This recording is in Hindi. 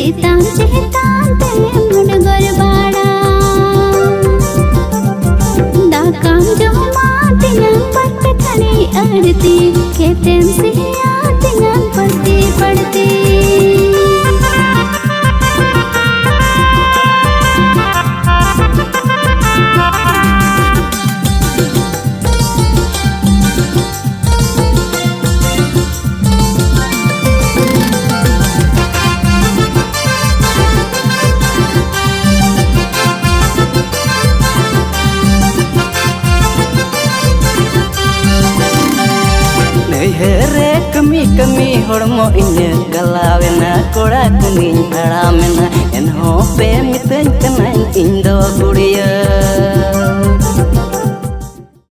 चेतान चेतान ते मुनगर बाड़ा दाकाम जो मातियां पट खड़ी अड़ती खेतें से आतियां पड़ती पड़ती हेरे कमी कमी हड़मो इने गलावेना कोड़ा कुनी हड़ामेना एनहो पे मितन कनाई इंदो गुड़िया